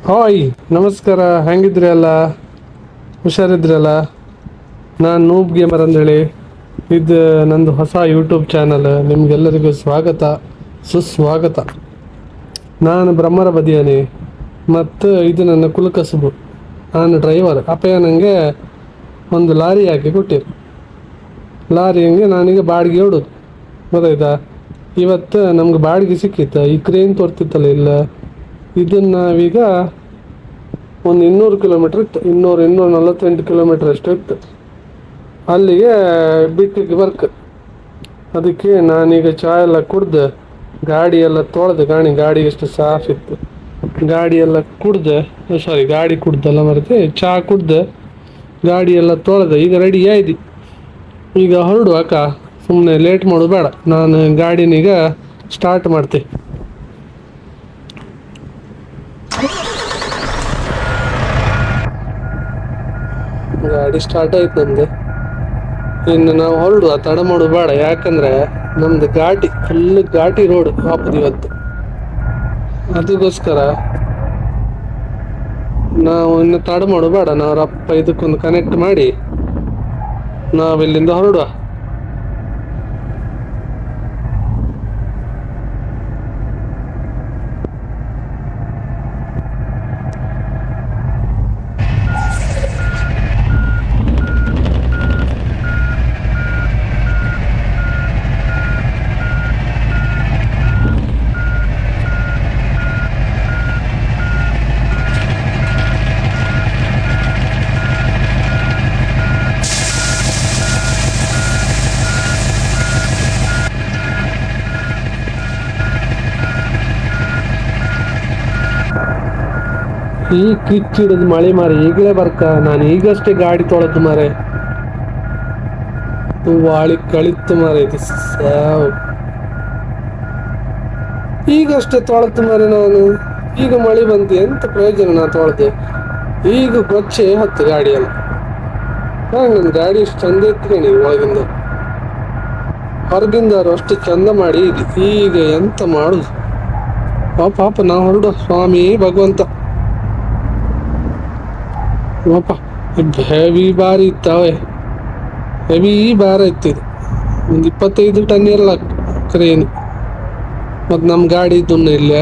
Hi, ನಮಸ್ಕಾರ. ಹೆಂಗಿದ್ರಿ ಅಲ್ಲ? ಹುಷಾರಿದ್ರಲ್ಲ? ನಾನು ನೂಬ್ ಗೇಮರ್ ಅಂದೇಳಿ. ಇದು ನಂದು ಹೊಸ ಯೂಟ್ಯೂಬ್ ಚಾನಲ್. ನಿಮ್ಗೆಲ್ಲರಿಗೂ ಸ್ವಾಗತ, ಸುಸ್ವಾಗತ. ನಾನು ಬ್ರಹ್ಮರ ಬದಿಯನಿ ಮತ್ತು ಇದು ನನ್ನ ಕುಲಕಸುಬು. ನಾನು ಡ್ರೈವರ್. ಅಪ್ಪಯ್ಯ ನನಗೆ ಒಂದು ಲಾರಿ ಹಾಕಿ ಕೊಟ್ಟಿರು. ಲಾರಿ ಹಂಗೆ ನಾನೀಗ ಬಾಡಿಗೆ ಹೊಡೋದು. ಗೊತ್ತಾಯ್ತಾ? ಇವತ್ತು ನಮ್ಗೆ ಬಾಡಿಗೆ ಸಿಕ್ಕಿತ್ತು. ಈ ಕ್ರೇನ್ ತೋರ್ತಿತ್ತಲ್ಲ ಇಲ್ಲ, ಇದನ್ನು ನಾವೀಗ ಒಂದು 200 ಕಿಲೋಮೀಟ್ರ್ ಇತ್ತು. 248 ಕಿಲೋಮೀಟ್ರ್ ಅಷ್ಟು ಇತ್ತು ಅಲ್ಲಿಗೆ ಬಿಟ್ಟಿಗೆ ವರ್ಕ್. ಅದಕ್ಕೆ ನಾನೀಗ ಚಹಾ ಎಲ್ಲ ಕುಡ್ದು, ಗಾಡಿ ಎಲ್ಲ ತೊಳೆದು, ಗಾಡಿ ಎಷ್ಟು ಸಾಫ್ ಇತ್ತು. ಗಾಡಿ ಎಲ್ಲ ಕುಡ್ದು, ಗಾಡಿ ಕುಡ್ದಲ್ಲ ಮರೆತೆ, ಚಹಾ ಕುಡ್ದು ಗಾಡಿ ಎಲ್ಲ ತೊಳೆದು ಈಗ ರೆಡಿ ಆಯ್ತು. ಈಗ ಹೊರಡು ಅಕ್ಕ, ಸುಮ್ಮನೆ ಲೇಟ್ ಮಾಡೋದು ಬೇಡ. ನಾನು ಗಾಡಿನೀಗ ಸ್ಟಾರ್ಟ್ ಮಾಡ್ತೆ. ಗಾಡಿ ಸ್ಟಾರ್ಟ್ ಆಯ್ತು ನಮ್ದು. ಇನ್ನು ನಾವು ಹೊರಡುವ, ತಡ ಮಾಡೋದು ಬೇಡ. ಯಾಕಂದ್ರೆ ನಮ್ದು ಫುಲ್ ಘಾಟಿ ರೋಡ್ ಹಾಪುದು ಇವತ್ತು. ಅದಕ್ಕೋಸ್ಕರ ನಾವು ಇನ್ನು ತಡ ಮಾಡೋದು ಬೇಡ. ನಾವು ರಪ್ಪ ಇದಕ್ಕೊಂದು ಕನೆಕ್ಟ್ ಮಾಡಿ ನಾವಿಲ್ಲಿಂದ ಹೊರಡುವ. ಈ ಕಿಚ್ಚಿಡದು ಮಳೆ ಮಾರಿ ಈಗಲೇ ಬರ್ಕ. ನಾನು ಈಗಷ್ಟೇ ಗಾಡಿ ತೊಳೆದು ಮಾರೆ, ವಾಳಿ ಕಳಿತು ಮಾರೆ. ಇದು ಸಾವು, ಈಗಷ್ಟೇ ತೊಳೆದು ಮಾರೆ ನಾನು. ಈಗ ಮಳೆ ಬಂತು, ಎಂತ ಪ್ರಯೋಜನ? ನಾ ತೊಳೆದೆ ಈಗ ಗೊಚ್ಚೆ ಹತ್ತು ಗಾಡಿಯಲ್ಲಿ. ನನ್ನ ಗಾಡಿ ಇಷ್ಟು ಚಂದ ಎತ್ಕಣಿ, ಒಳಗಿಂದ ಹೊರಗಿಂದವರು ಅಷ್ಟು ಚಂದ ಮಾಡಿ ಇದು. ಈಗ ಎಂತ ಮಾಡುದು? ಪಾಪ ನಾವು ಹೊರಡು. ಸ್ವಾಮಿ ಭಗವಂತ. ಪಾಪ ಹೆವಿ ಬಾರಿ ಇತ್ತಾವೆ, ಹೆವಿ ಭಾರ ಇತ್ತಿದು. ಒಂದು 25 ಟನ್ ಇರಲ್ಲ ಕ್ರೇನ್. ಮತ್ತು ನಮ್ಮ ಗಾಡಿ ಇದ್ದು ಇಲ್ಲೇ.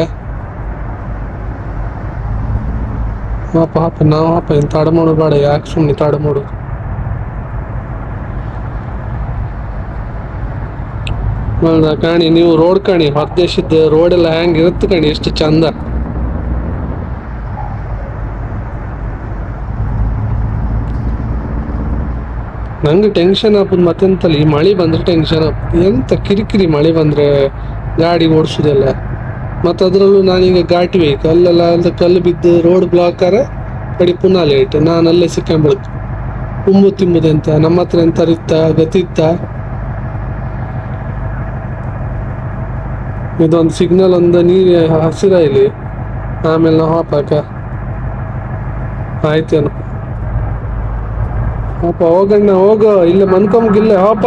ಪಾಪ ನಾವು ಏನು ತಡ ಮಾಡೋದು ಬೇಡ. ಯಾಕೆ ಸುಮ್ಮನೆ ತಡ ಮಾಡೋದು? ಕಾಣಿ ನೀವು ರೋಡ್ ಕಾಣಿ, ಹೊರದೇಶದ ರೋಡ್ ಎಲ್ಲ ಹೆಂಗೆ ಇರುತ್ತೆ ಕಾಣಿ, ಎಷ್ಟು ಚಂದ. ನಂಗೆ ಟೆನ್ಷನ್ ಆಗ್ಬೋದು ಮತ್ತೆಂತಲ್ಲ. ಈ ಮಳೆ ಬಂದ್ರೆ ಟೆನ್ಷನ್ ಆಗ್ಬೋದು. ಎಂತ ಕಿರಿಕಿರಿ ಮಳೆ ಬಂದ್ರೆ ಗಾಡಿ ಓಡಿಸೋದೆಲ್ಲ. ಮತ್ತು ಅದರಲ್ಲೂ ನಾನೀಗ ಘಾಟಿ ವೆಹಿಕಲ್ ಅಲ್ಲೆಲ್ಲ ಅಂತ ಕಲ್ಲು ಬಿದ್ದು ರೋಡ್ ಬ್ಲಾಕ್ ಆರೆ ಕಡಿ ಪುನಃ ಲೇಟ್. ನಾನು ಅಲ್ಲೇ ಸಿಕ್ಕಂಬಿಡ್ತು. ತಿಂಬುದೆಂತ ನಮ್ಮ ಹತ್ರ ಎಂತ ಗತಿ ಇತ್ತ? ಇದೊಂದು ಸಿಗ್ನಲ್ ಒಂದು ನೀರು ಹಸಿರ ಇಲ್ಲಿ, ಆಮೇಲೆ ನಾವು ಹಾಪಾಕ ಆಯ್ತೇನು. ಹೋಪ ಹೋಗಣ್ಣ, ಹೋಗು. ಇಲ್ಲ ಮನ್ಕೊಂಬಿಲ್ಲ ಹೋಪ.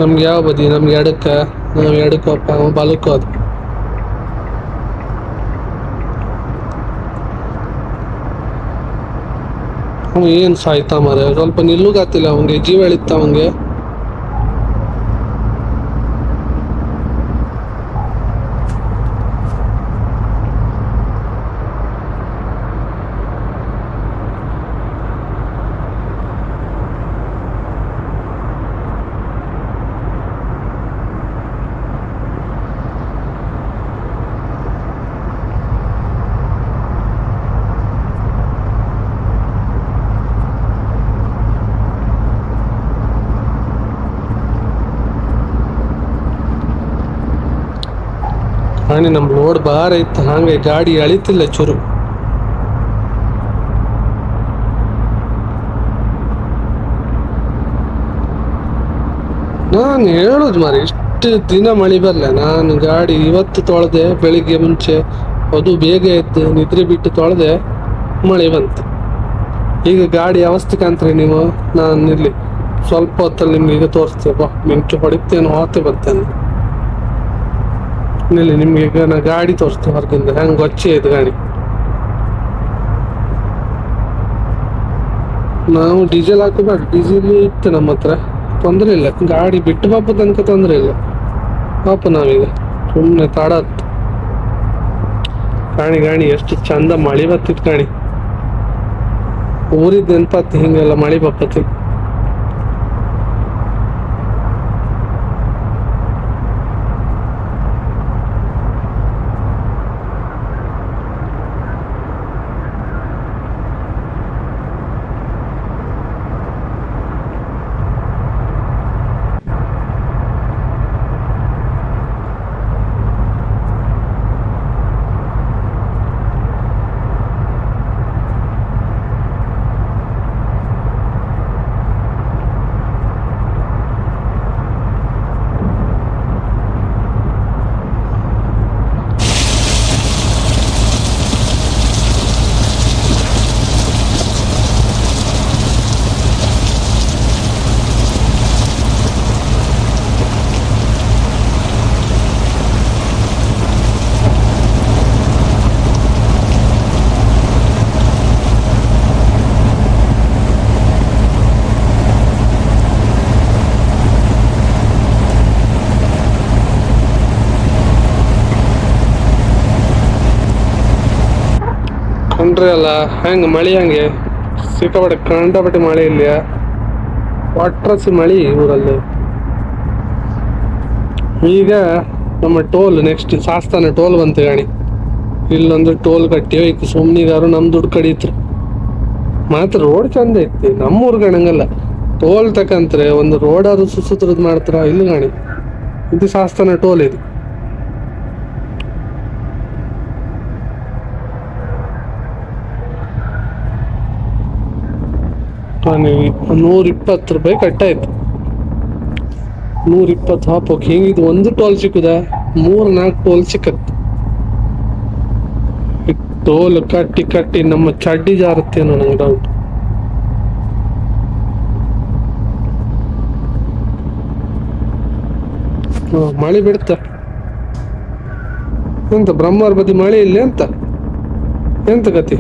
ನಮ್ಗೆ ಯಾವ ಬದಿ? ನಮ್ಗೆ ಎಡಕ್ಕ. ನಾವು ಎಡಕ್ಕಪ್ಪ, ಬಲಕ್ಕೋ. ಅದು ಅವ ಏನು ಸಾಯ್ತಾ ಮಾರೆ, ಸ್ವಲ್ಪ ನಿಲ್ಲುಗಾತಿಲ್ಲ ಅವಂಗೆ. ಜೀವ ಎಳಿತ ಅವಂಗೆ. ಹಾಣಿ ನಮ್ಮ ರೋಡ್ ಭಾರ ಇತ್ತು, ಹಾಗೆ ಗಾಡಿ ಅಳಿತಿಲ್ಲ ಚೂರು. ನಾನು ಹೇಳುದು ಮಾರಿ, ಇಷ್ಟು ದಿನ ಮಳೆ ಬರಲ್ಲ. ನಾನು ಗಾಡಿ ಇವತ್ತು ತೊಳೆದೆ ಬೆಳಿಗ್ಗೆ ಮುಂಚೆ, ಅದು ಬೇಗ ಎದ್ದು ನಿದ್ರೆ ಬಿಟ್ಟು ತೊಳೆದೆ, ಮಳೆ ಬಂತು. ಈಗ ಗಾಡಿ ಅವಸ್ಥೆ ಕಾಣ್ತೀರಿ ನೀವು. ನಾನು ಇಲ್ಲಿ ಸ್ವಲ್ಪ ಹೊತ್ತಲ್ಲಿ ನಿಮ್ಗೆ ಈಗ ತೋರಿಸ್ತೇವೆ. ಮಿಂಚು ಹೊಡಿತೇನು ಹೋಗ್ತೇ ಬರ್ತೇನೆ. ಇಲ್ಲಿ ನಿಮ್ಗೆ ಈಗ ನಾ ಗಾಡಿ ತೋರಿಸ್ತೇವೆ ಹೊರಗಿಂದ, ಹೆಂಗೆ ಗೊಚ್ಚಿ ಐತೆ ಗಾಡಿ. ನಾವು ಡೀಸೆಲ್ ಹಾಕೋಬೇಡ, ಡೀಸೆಲ್ ಇತ್ತು ನಮ್ಮ ಹತ್ರ, ತೊಂದರೆ ಇಲ್ಲ. ಗಾಡಿ ಬಿಟ್ಟು ಪಾಪ ತನಕ ತೊಂದರೆ ಇಲ್ಲ ಪಾಪ. ನಾವೀಗ ಸುಮ್ಮನೆ ತಾಡತ್ ಗಾಣಿ ಎಷ್ಟು ಚಂದ ಮಳಿ ಬತ್ತಿತ್ತು ಗಾಣಿ. ಊರಿದ್ ನೆನ್ಪತ್ತು ಹಿಂಗೆಲ್ಲ ಮಳಿ ಬಪ್ಪತ್ತಿ. ಕಂಡ್ರಿ ಅಲ್ಲ ಹೆಂಗೆ ಮಳಿ, ಹಂಗೆ ಸಿಕ್ಕಾಪಟ್ಟೆ ಕಂಡಪಟ್ಟೆ ಮಳೆ ಇಲ್ಲಿಯ. ವಾಟ್ರಸಿ ಮಳಿ ಊರಲ್ಲಿ. ಈಗ ನಮ್ಮ ಟೋಲ್ ನೆಕ್ಸ್ಟ್ ಸಾಸ್ತಾನೆ ಟೋಲ್ ಬಂತು ಗಾಡಿ. ಇಲ್ಲೊಂದು ಟೋಲ್ ಕಟ್ಟಿಯೋ ಈಗ ಸುಮ್ನಿಗಾರು ನಮ್ ದುಡ್ಡು ಕಡೀತ್ರು. ಮಾತ್ರ ರೋಡ್ ಚಂದ ಐತಿ ನಮ್ಮೂರ್ ಗಣಂಗಲ್ಲ. ಟೋಲ್ ತಕಂತ್ರೆ ಒಂದು ರೋಡ್ ಆದ್ರೂ ಸುಸುತ್ರದ್ ಮಾಡ್ತಾರ ಇಲ್ಲಿ ಗಾಣಿ. ಇದು ಸಾಸ್ತಾನೆ ಟೋಲ್ ಇದು. ₹120 ಕಟ್ಟಾಯ್ತು. 120 ಹಾಪೋಕ್ ಹಿಂಗಿದು ಒಂದು ಟೋಲ್ ಸಿಕ್ಕುದ, 3-4 ಟೋಲ್ ಸಿಕ್ಕತ್. ಟೋಲ್ ಕಟ್ಟಿ ಕಟ್ಟಿ ನಮ್ಮ ಚಡ್ಡಿ ಜಾರತ್ತೇನೋ ನಂಗೆ ಡೌಟ್. ಮಳೆ ಬಿಡ್ತ ಎಂತ ಬ್ರಹ್ಮರ ಬದಿ ಮಳೆ ಇಲ್ಲ ಎಂತ ಕತಿ.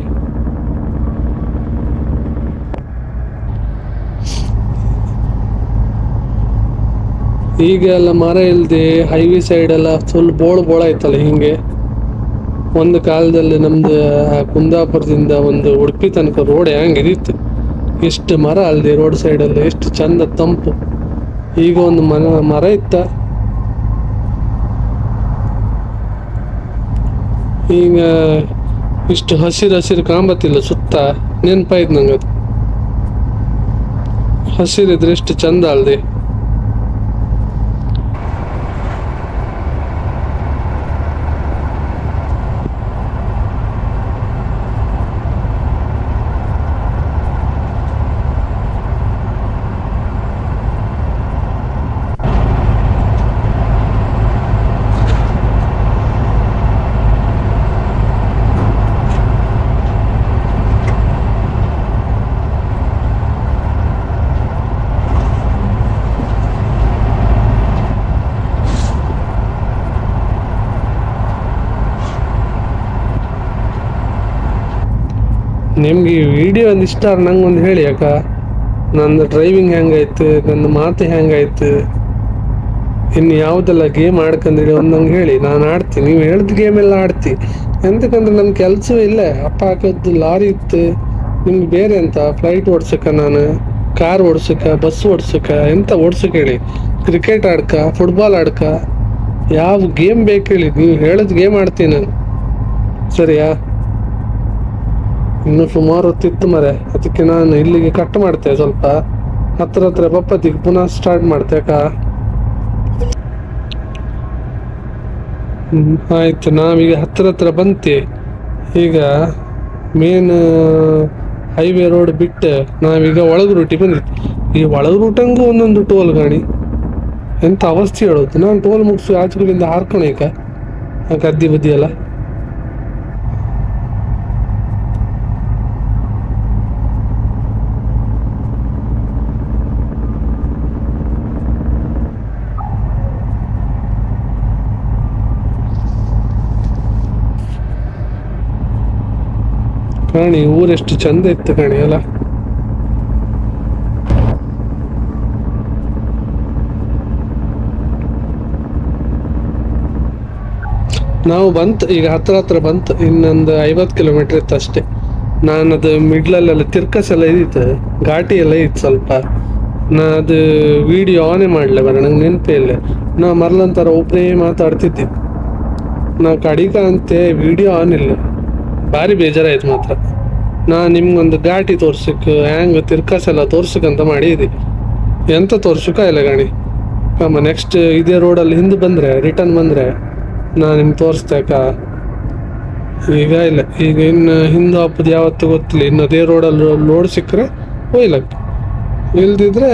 ಈಗ ಎಲ್ಲ ಮರ ಇಲ್ದೆ ಹೈವೇ ಸೈಡ್ ಎಲ್ಲ ಫುಲ್ ಬೋಳ ಐತಲ್ಲ. ಹಿಂಗೆ ಒಂದು ಕಾಲದಲ್ಲಿ ನಮ್ದು ಕುಂದಾಪುರದಿಂದ ಒಂದು ಉಡುಪಿ ತನಕ ರೋಡ್ ಹೆಂಗಿದಿತ್ತು, ಎಷ್ಟು ಮರ ಅಲ್ದೆ ರೋಡ್ ಸೈಡಲ್ಲಿ, ಎಷ್ಟು ಚಂದ ತಂಪು. ಈಗ ಒಂದು ಮರ ಇತ್ತ, ಈಗ ಇಷ್ಟು ಹಸಿರು ಕಾಂಬತ್ತಿಲ್ಲ ಸುತ್ತ. ನೆನ್ಪಾಯ್ತು ನಂಗೆ ಅದು. ಹಸಿರಿದ್ರೆ ಎಷ್ಟು ಚಂದ ಅಲ್ದೆ. ನಿಮ್ಗೆ ಈ ವಿಡಿಯೋ ಒಂದು ಇಷ್ಟ ನಂಗೆ ಒಂದು ಹೇಳಿ ಅಕ್ಕ. ನಂದು ಡ್ರೈವಿಂಗ್ ಹೆಂಗಾಯ್ತು, ನನ್ನ ಮಾತು ಹೆಂಗಾಯ್ತು, ಇನ್ನು ಯಾವುದೆಲ್ಲ ಗೇಮ್ ಆಡ್ಕೊಂಡಿರಿ ಒಂದು ನಂಗೆ ಹೇಳಿ. ನಾನು ಆಡ್ತೀನಿ, ನೀವು ಹೇಳ್ದ ಗೇಮ್ ಎಲ್ಲ ಆಡ್ತಿ. ಎಂತಕ್ಕಂದ್ರೆ ನನ್ನ ಕೆಲಸವೇ ಇಲ್ಲ. ಅಪ್ಪ ಹಾಕೋದು ಲಾರಿ ಇತ್ತು, ನಿಮ್ಗೆ ಬೇರೆ ಅಂತ ಫ್ಲೈಟ್ ಓಡ್ಸಕ್ಕ, ನಾನು ಕಾರ್ ಓಡ್ಸಕ್ಕ, ಬಸ್ ಓಡ್ಸಕ್ಕ, ಎಂತ ಓಡ್ಸಕ್ಕೆ ಹೇಳಿ. ಕ್ರಿಕೆಟ್ ಆಡ್ಕ, ಫುಟ್ಬಾಲ್ ಆಡ್ಕ, ಯಾವ ಗೇಮ್ ಬೇಕು ಹೇಳಿ. ನೀವು ಹೇಳಿದ ಗೇಮ್ ಆಡ್ತೀನಿ ನಾನು, ಸರಿಯಾ? ಇನ್ನು ಸುಮಾರು ಹೊತ್ತಿತ್ತು ಮರೆ, ಅದಕ್ಕೆ ನಾನು ಇಲ್ಲಿಗೆ ಕಟ್ ಮಾಡ್ತೆ. ಸ್ವಲ್ಪ ಹತ್ರ ಬಪ್ಪತ್ತಿಗೆ ಪುನಃ ಸ್ಟಾರ್ಟ್ ಮಾಡ್ತೆ ಅಕ್ಕ. ಆಯ್ತು, ನಾವೀಗ ಹತ್ರ ಬಂತೆ. ಈಗ ಮೇನ್ ಹೈವೇ ರೋಡ್ ಬಿಟ್ಟು ನಾವೀಗ ಒಳಗ ರೂಟಿ ಬಂದಿತ್ತು. ಈ ಒಳಗ ರೂಟಂಗೂ ಒಂದೊಂದು ಟೋಲ್ ಗಾಡಿ, ಎಂತ ಅವಸ್ಥೆ ಹೇಳೋದು. ನಾನು ಟೋಲ್ ಮುಗಿಸಿ ಆಚೆಗಳಿಂದ ಹಾರ್ಕೊಳಕ ಗದ್ದಿ ಬುದ್ಧಿ ಅಲ್ಲ. ಕಾಣಿ ಊರೆಷ್ಟು ಚಂದ ಇತ್ತು ಕಾಣಿ ಅಲ್ಲ. ನಾವು ಬಂತು ಈಗ ಹತ್ರ ಬಂತು, ಇನ್ನೊಂದು 50 ಕಿಲೋಮೀಟರ್ ಇತ್ತು ಅಷ್ಟೇ. ನಾನು ಅದು ಮಿಡ್ಲಲ್ಲೆಲ್ಲ ತಿರ್ಕಸ್ ಎಲ್ಲ ಇದ್ದಿತ್ತು, ಘಾಟಿ ಎಲ್ಲ ಇತ್ತು ಸ್ವಲ್ಪ. ನಾ ಅದು ವಿಡಿಯೋ ಆನೇ ಮಾಡಲೆ ಬರ, ನಂಗೆ ನೆನಪೇ ಇಲ್ಲ. ನಾ ಮರ್ಲಂತರ ಒಬ್ಬನೇ ಮಾತಾಡ್ತಿದ್ದೆ, ನಾ ಕಡಿಕ ಅಂತೆ ವಿಡಿಯೋ ಆನ್ ಇಲ್ಲ. ಭಾರಿ ಬೇಜಾರಾಯ್ತು ಮಾತ್ರ. ನಾ ನಿಮ್ಗೊಂದು ಘಾಟಿ ತೋರ್ಸಕ್ಕೆ ಹ್ಯಾಂಗ್ ತಿರ್ಕಸ್ ಎಲ್ಲ ತೋರ್ಸಕ್ಕಂತ ಮಾಡಿದ್ದೆ, ಎಂತ ತೋರ್ಸಕ್ಕ ಇಲ್ಲ ಗಾಣಿ. ನೆಕ್ಸ್ಟ್ ಇದೇ ರೋಡಲ್ಲಿ ಹಿಂದೆ ಬಂದರೆ ರಿಟರ್ನ್ ಬಂದರೆ ನಾ ನಿಮ್ಗೆ ತೋರಿಸ್ತಾಕ. ಈಗ ಇಲ್ಲ, ಈಗ ಇನ್ನು ಹಿಂದೆ ಹಬ್ಬದ ಯಾವತ್ತು ಗೊತ್ತಿಲ್ಲ. ಇನ್ನು ಅದೇ ರೋಡಲ್ಲಿ ಲೋಡ್ ಸಿಕ್ಕರೆ ಒಯ್ಲಕ್ಕೆ, ಇಲ್ದಿದ್ರೆ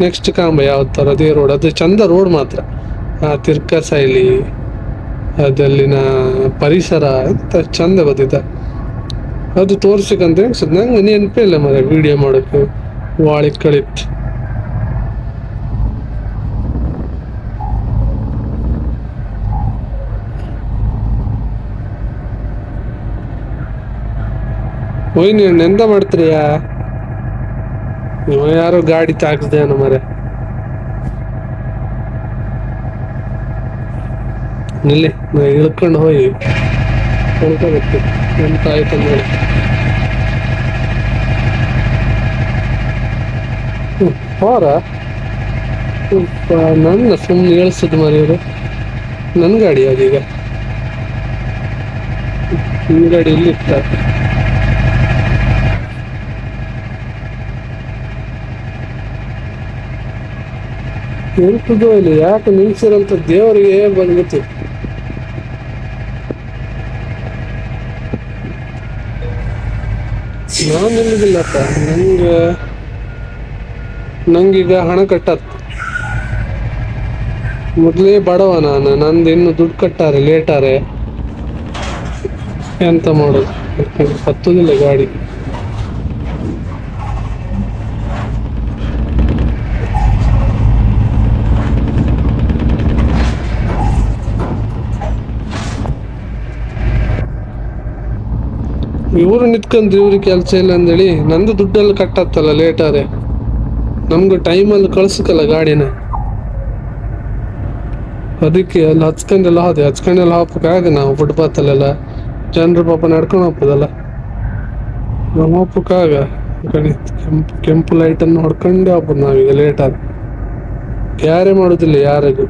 ನೆಕ್ಸ್ಟ್ ಕಾಂಬ ಯಾವತ್ತಾರ ಅದೇ ರೋಡ್. ಅದು ಚಂದ ರೋಡ್ ಮಾತ್ರ, ಆ ತಿರ್ಕಸ ಇಲ್ಲಿ ಅದಲ್ಲಿನ ಪರಿಸರ ಅಂತ ಚಂದ ಗೊತ್ತಿದ್ದ. ಅದು ತೋರ್ಸಕ್ಕಂತ ಅನ್ಸುತ್ತೆ ನಂಗೆ, ನೆನಪೇ ಇಲ್ಲ ಮರ ವಿಡಿಯೋ ಮಾಡೋಕ್ಕೆ. ವಾಳಿ ಕಳಿತ್ತು. ಓಯ್ ನೀವು ಎಂತ ಮಾಡ್ತೀರಿಯಾ? ಯಾರೋ ಗಾಡಿ ತಾಕ್ಸ್ದೇನೋ ಮರೆ. ನಿಲ್ಲಿ, ನಾ ಇಳ್ಕೊಂಡು ಹೋಗಿ ಕಳ್ಕೋಬೇಕು ಎಂತ ಆಯ್ತು ನೋಡಿ. ಹೋರ ನನ್ನ ಸುಮ್ಮನೆ ಇಳಿಸೋದು ಮರಿ ಇವರು. ನನ್ನ ಗಾಡಿ ಅದೀಗ, ನಿನ್ನ ಗಾಡಿ ಇಲ್ಲಿತ್ತ. ಎಂತದೋ ಇಲ್ಲಿ ಯಾಕೆ ನಿಲ್ಸಿರಂತ ದೇವರಿಗೆ ಬಂದ್ಬಿಟ್ಟು. ನಾನು ನಿಲ್ಲದಿಲ್ಲಪ್ಪ, ನಂಗೀಗ ಹಣ ಕಟ್ಟತ್. ಮೊದಲೇ ಬಡವ ನಾನು, ನಂದು ಇನ್ನು ದುಡ್ಡು ಕಟ್ಟಾರೆ ಲೇಟಾರೆ. ಎಂತ ಮಾಡೋದು, ಹತ್ತುದಿಲ್ಲ ಗಾಡಿ. ಇವರು ನಿಂತ್ಕೊಂಡ್ರು, ಇವ್ರಿಗೆ ಕೆಲಸ ಇಲ್ಲ ಅಂದೇಳಿ ನಂದು ದುಡ್ಡೆಲ್ಲ ಕಟ್ಟತ್ತಲ್ಲ ಲೇಟಾರೆ. ನಮ್ಗೆ ಟೈಮಲ್ಲಿ ಕಳ್ಸಕ್ಕಲ್ಲ ಗಾಡಿನ, ಅದಕ್ಕೆ ಅಲ್ಲಿ ಹಚ್ಕೊಂಡೆಲ್ಲ ಹಾಕ್ಬೇಕಾಗ ನಾವು ಫುಟ್ಪಾತಲ್ಲೆಲ್ಲ ಜನರು ಪಾಪ ನಡ್ಕೊಂಡು ಹೋಗ್ಬೋದಲ್ಲ, ನಾವು ಹೋಗ್ಬೇಕಾಗ ಕೆಂಪು ಲೈಟನ್ನು ಹೊಡ್ಕೊಂಡೆ ಹೋಗ್ಬೋದು ನಾವೀಗ ಲೇಟಾಗಿ. ಯಾರೇ ಮಾಡೋದಿಲ್ಲ ಯಾರಿಗೂ.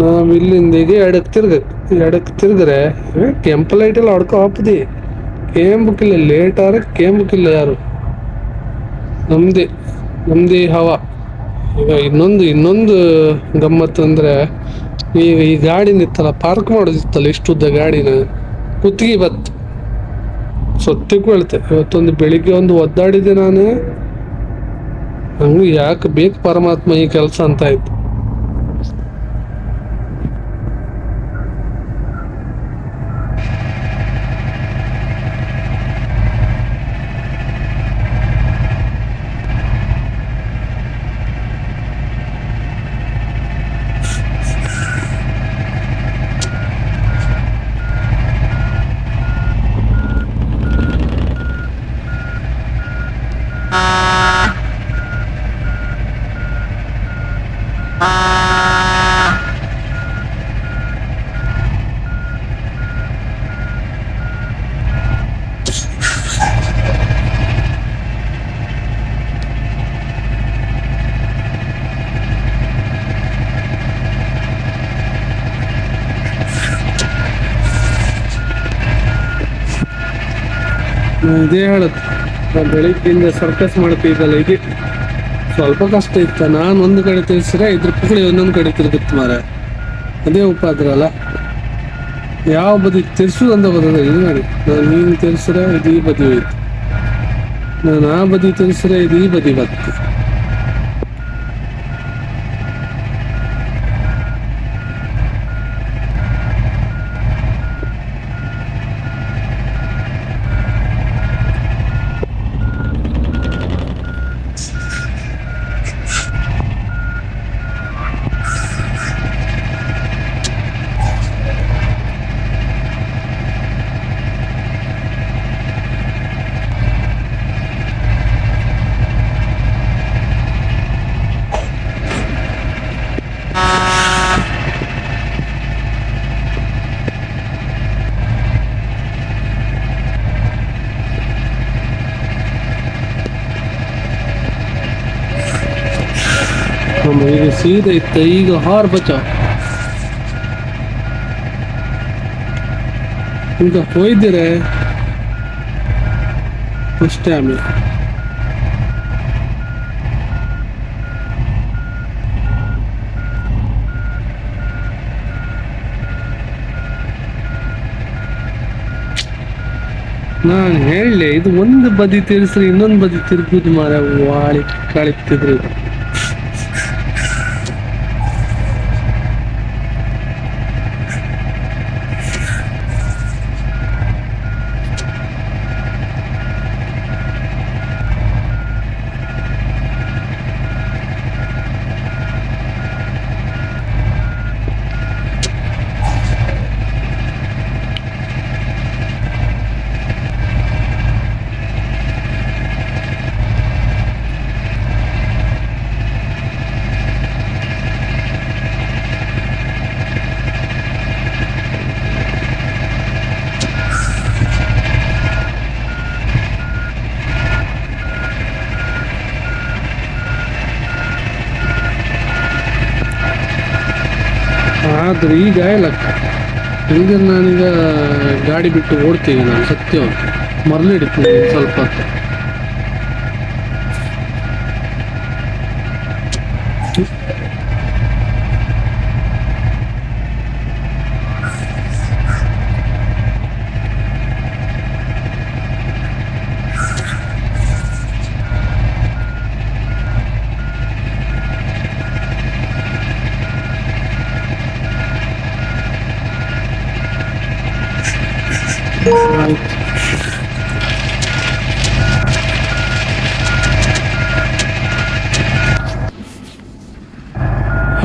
ನಾವ್ ಇಲ್ಲಿಂದ ಈಗ ಎಡಕ್ಕೆ ತಿರ್ಗ್ರೆ ಕೆಂಪು ಲೈಟ್ ಎಲ್ಲ ಹೊಡ್ಕೊ ಹಾಪದಿ. ಕೇಂಬಕ್ಕಿಲ್ಲ ಲೇಟಾರೆ, ಕೇಂಬಕ್ಕಿಲ್ಲ ಯಾರು. ನಮ್ದೇ ಹವಾ. ಈಗ ಇನ್ನೊಂದು ಗಮ್ಮತ್ತು ಅಂದ್ರೆ, ಈಗ ಈ ಗಾಡಿ ನಿತ್ತಲ್ಲ, ಪಾರ್ಕ್ ಮಾಡೋದಿತ್ತಲ್ಲ ಇಷ್ಟುದ್ದ ಗಾಡಿನ, ಕುತ್ತಿಗೆ ಬತ್ತು ಸೊತ್ತಿಗೆ ಬೀಳ್ತೆ. ಇವತ್ತೊಂದು ಬೆಳಿಗ್ಗೆ ಒಂದು ಒದ್ದಾಡಿದೆ ನಾನು, ಹಂಗೆ ಯಾಕೆ ಬೇಕು ಪರಮಾತ್ಮ ಈ ಕೆಲಸ ಅಂತ ಆಯ್ತು. ಇದೇ ಹೇಳತ್, ಬೆಳಿಗ್ಗೆಯಿಂದ ಸರ್ಕಸ್ ಮಾಡ್ತಿದ್ದಲ್ಲ, ಇದೆ ಸ್ವಲ್ಪ ಕಷ್ಟ ಇತ್ತ. ನಾನು ಒಂದು ಕಡೆ ತಿರ್ಸಿದ್ರೆ ಇದ್ರ ಪುಕ್ಕಳಿ ಒಂದೊಂದು ಕಡೆ ತಿರುಗುತ್ತೆ ಮಾರ. ಅದೇ ಉಪಾದ್ರ ಅಲ್ಲ, ಯಾವ ಬದಿ ತಿರ್ಸುದು ಅಂತ ಬರೋದ ಇದು ಮಾಡಿ. ನಾನು ನೀನು ತಿರ್ಸಿದ್ರೆ ಇದು ಈ ಬದಿ ಹೋಯ್ತು, ನಾನು ಆ ಬದಿ ತಿರ್ಸಿದ್ರೆ ಇದು ಈ ಬದಿ ಬತ್ತು. ನಮ್ಮ ಈಗ ಸೀದಾ ಇತ್ತು, ಈಗ ಹಾರ್ ಬಚಾವ್ ಈಗ ಹೋಯ್ದಿರೆ ಅಷ್ಟೇ. ಆಮೇಲೆ ನಾನು ಹೇಳಲೆ, ಇದು ಒಂದು ಬದಿ ತಿರ್ಸ್ರಿ ಇನ್ನೊಂದು ಬದಿ ತಿರ್ಗುದು ಮಾರ ವಾಳಿ ಕಳಿತಿದ್ರು ಇದು. ಆದ್ರೆ ಈಗ ಲೆಕ್ಕ ಹೆಂಗೆ ನಾನೀಗ ಗಾಡಿ ಬಿಟ್ಟು ಓಡ್ತೀನಿ, ನಾನು ಸತ್ಯ ಮರಳಿಡ್ತೀನಿ ಸ್ವಲ್ಪ ಹೊತ್ತು. ಆಯ್ತು.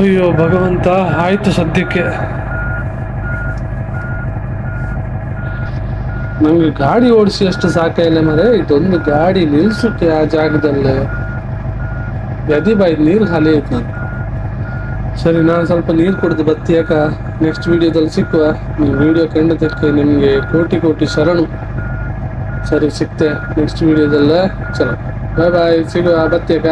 ಅಯ್ಯೋ ಭಗವಂತ, ಆಯ್ತು ಸದ್ಯಕ್ಕೆ. ನಂಗೆ ಗಾಡಿ ಓಡಿಸಿ ಅಷ್ಟು ಸಾಕಾಯಿಲ್ಲ ಮರೆ, ಇದೊಂದು ಗಾಡಿ ನಿಲ್ಸುತ್ತೆ ಆ ಜಾಗದಲ್ಲಿ ಗದಿ ಬಾಯಿ ನೀರು ಖಾಲಿ ಐತಿ. ಸರಿ, ನಾನು ಸ್ವಲ್ಪ ನೀರು ಕುಡಿದು ಬತ್ತಿ ಯಾಕ. ನೆಕ್ಸ್ಟ್ ವಿಡಿಯೋದಲ್ಲಿ ಸಿಕ್ಕುವ. ನೀವು ವಿಡಿಯೋ ಕಂಡದಕ್ಕೆ ನಿಮಗೆ ಕೋಟಿ ಕೋಟಿ ಶರಣು. ಸರಿ, ಸಿಕ್ತೆ ನೆಕ್ಸ್ಟ್ ವಿಡಿಯೋದಲ್ಲ. ಚಲೋ, ಬಾಯ್ ಬಾಯ್, ಸಿಗುವ ಬತ್ತಿ ಯಾಕ.